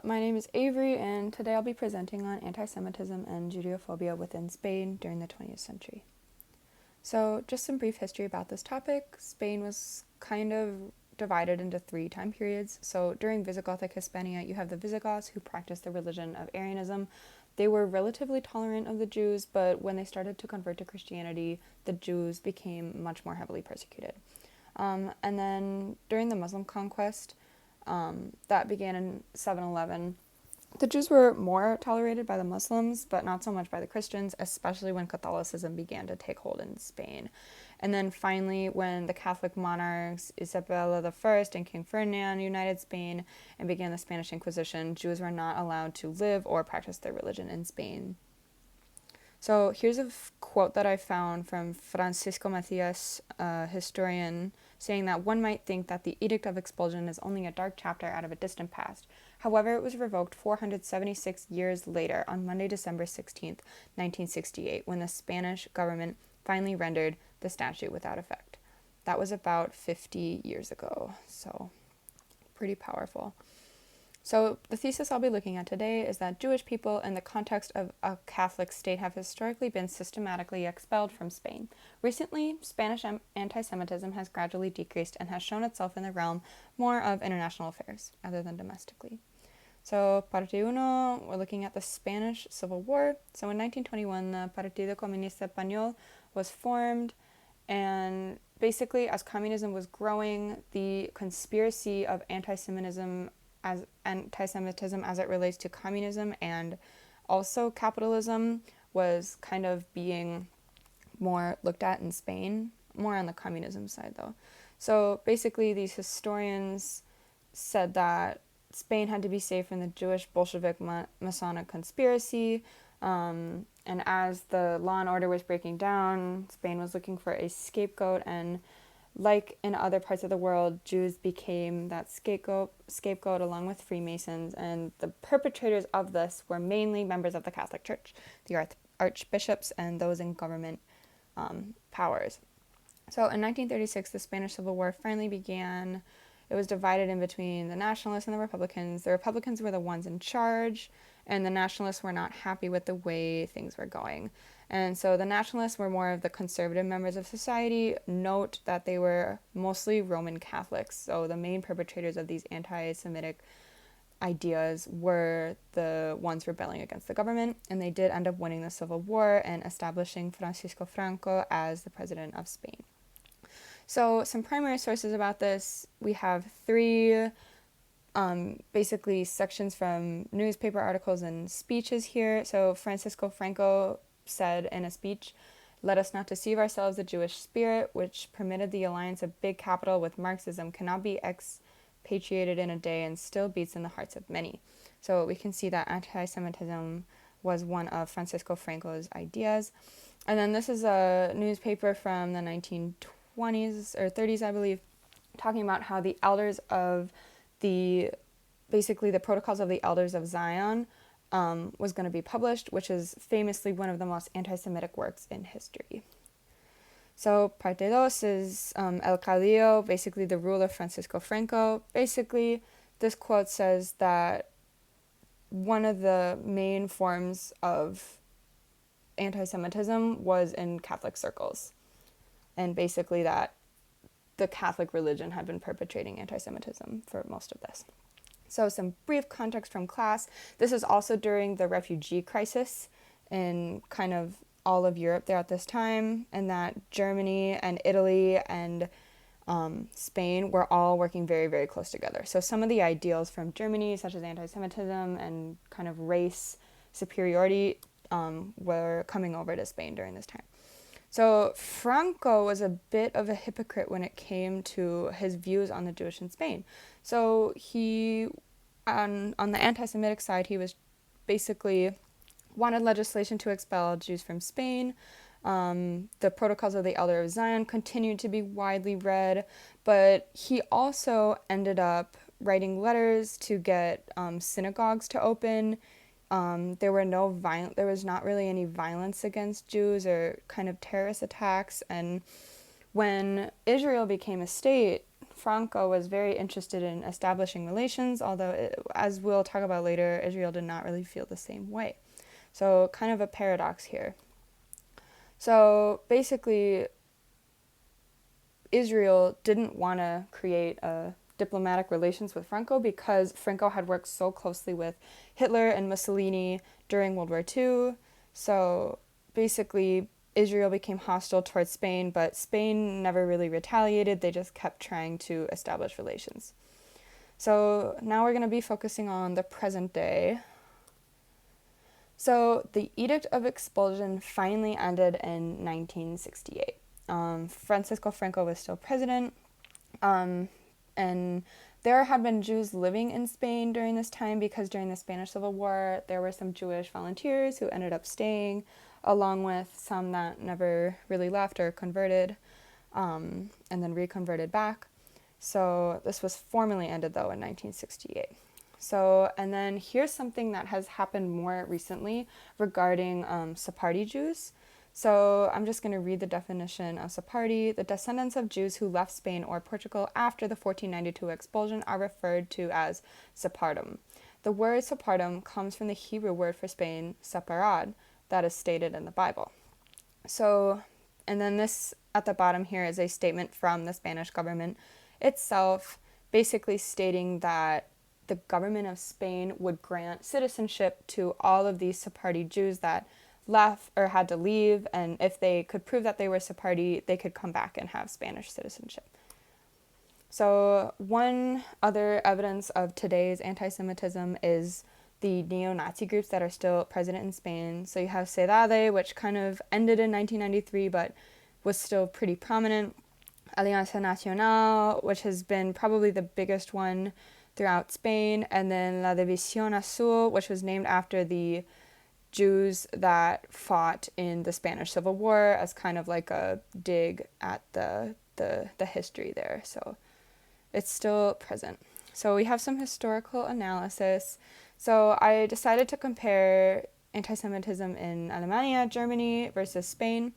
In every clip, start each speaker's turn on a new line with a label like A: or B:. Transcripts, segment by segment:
A: My name is Avery, and today I'll be presenting on anti-Semitism and Judeophobia within Spain during the 20th century. So, just some brief history about this topic. Spain was kind of divided into three time periods. So, during Visigothic Hispania, you have the Visigoths who practiced the religion of Arianism. They were relatively tolerant of the Jews, but when they started to convert to Christianity, the Jews became much more heavily persecuted. And then during the Muslim conquest, that began in 711. The Jews were more tolerated by the Muslims, but not so much by the Christians, especially when Catholicism began to take hold in Spain. And then finally, when the Catholic monarchs Isabella I and King Ferdinand united Spain and began the Spanish Inquisition, Jews were not allowed to live or practice their religion in Spain. So here's a quote that I found from Francisco Macias, a historian, saying that one might think that the Edict of Expulsion is only a dark chapter out of a distant past. However, it was revoked 476 years later on Monday, December 16th, 1968, when the Spanish government finally rendered the statute without effect. That was about 50 years ago, so pretty powerful. So the thesis I'll be looking at today is that Jewish people in the context of a Catholic state have historically been systematically expelled from Spain. Recently, Spanish anti-Semitism has gradually decreased and has shown itself in the realm more of international affairs rather than domestically. So, parte uno, we're looking at the Spanish Civil War. So in 1921, the Partido Comunista Español was formed, and basically as communism was growing, the conspiracy of anti-Semitism as it relates to communism and also capitalism was kind of being more looked at in Spain, more on the communism side though. So basically these historians said that Spain had to be saved from the Jewish Bolshevik Masonic conspiracy, and as the law and order was breaking down, Spain was looking for a scapegoat, and like in other parts of the world, Jews became that scapegoat along with Freemasons, and the perpetrators of this were mainly members of the Catholic Church, the archbishops and those in government powers. So in 1936, the Spanish Civil War finally began. It was divided in between the Nationalists and the Republicans. The Republicans were the ones in charge, and the Nationalists were not happy with the way things were going. And so the Nationalists were more of the conservative members of society. Note that they were mostly Roman Catholics, so the main perpetrators of these anti-Semitic ideas were the ones rebelling against the government, and they did end up winning the Civil War and establishing Francisco Franco as the president of Spain. So some primary sources about this, we have three basically sections from newspaper articles and speeches here. So Francisco Franco said in a speech, "Let us not deceive ourselves, the Jewish spirit, which permitted the alliance of big capital with Marxism, cannot be expatriated in a day and still beats in the hearts of many." So we can see that anti-Semitism was one of Francisco Franco's ideas. And then this is a newspaper from the 1920s or 30s, I believe, talking about how the elders of the Protocols of the Elders of Zion was going to be published, which is famously one of the most anti-Semitic works in history. So parte dos is El Caudillo, basically the rule of Francisco Franco. Basically, this quote says that one of the main forms of anti-Semitism was in Catholic circles, and basically that the Catholic religion had been perpetrating anti-Semitism for most of this. So some brief context from class. This is also during the refugee crisis in kind of all of Europe there at this time, and that Germany and Italy and Spain were all working very, very close together. So some of the ideals from Germany, such as anti-Semitism and kind of race superiority, were coming over to Spain during this time. So Franco was a bit of a hypocrite when it came to his views on the Jewish in Spain. So he, on the anti-Semitic side, he was basically wanted legislation to expel Jews from Spain. The Protocols of the Elder of Zion continued to be widely read, but he also ended up writing letters to get synagogues to open. There was not really any violence against Jews or kind of terrorist attacks. And when Israel became a state, Franco was very interested in establishing relations, although, as we'll talk about later, Israel did not really feel the same way. So kind of a paradox here. So basically, Israel didn't want to create diplomatic relations with Franco because Franco had worked so closely with Hitler and Mussolini during World War II. So basically, Israel became hostile towards Spain, but Spain never really retaliated. They just kept trying to establish relations. So now we're going to be focusing on the present day. So the Edict of Expulsion finally ended in 1968. Francisco Franco was still president, and there had been Jews living in Spain during this time because during the Spanish Civil War, there were some Jewish volunteers who ended up staying, along with some that never really left or converted, and then reconverted back. So this was formally ended, though, in 1968. So, and then here's something that has happened more recently regarding Sephardi Jews. So I'm just going to read the definition of Sephardi. The descendants of Jews who left Spain or Portugal after the 1492 expulsion are referred to as Sephardim. The word Sephardim comes from the Hebrew word for Spain, separad, that is stated in the Bible. So, and then this at the bottom here is a statement from the Spanish government itself, basically stating that the government of Spain would grant citizenship to all of these Sephardi Jews that left or had to leave, and if they could prove that they were Sephardi, they could come back and have Spanish citizenship. So one other evidence of today's anti-Semitism is the neo-Nazi groups that are still present in Spain. So you have CEDADE, which kind of ended in 1993, but was still pretty prominent. Alianza Nacional, which has been probably the biggest one throughout Spain, and then La División Azul, which was named after the Jews that fought in the Spanish Civil War as kind of like a dig at the history there. So it's still present. So we have some historical analysis. So I decided to compare anti-Semitism in Alemania, Germany versus Spain.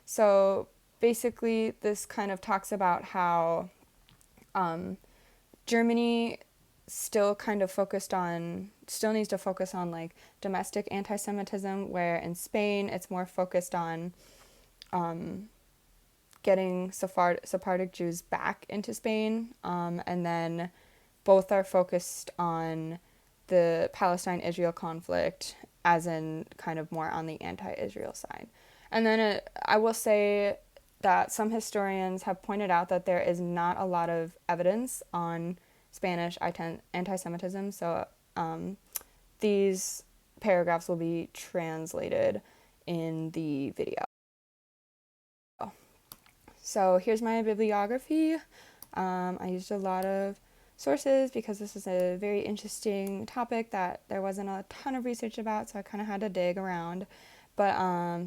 A: So basically this kind of talks about how Germany still needs to focus on like domestic anti-Semitism, where in Spain it's more focused on getting Sephardic Jews back into Spain, and then both are focused on the Palestine-Israel conflict, as in kind of more on the anti-Israel side. And then I will say that some historians have pointed out that there is not a lot of evidence on Spanish anti-Semitism, so these paragraphs will be translated in the video. So here's my bibliography. I used a lot of sources because this is a very interesting topic that there wasn't a ton of research about, so I kind of had to dig around. But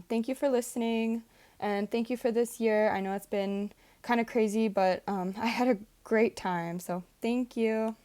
A: thank you for listening, and thank you for this year. I know it's been kind of crazy, but I had a great time, so thank you.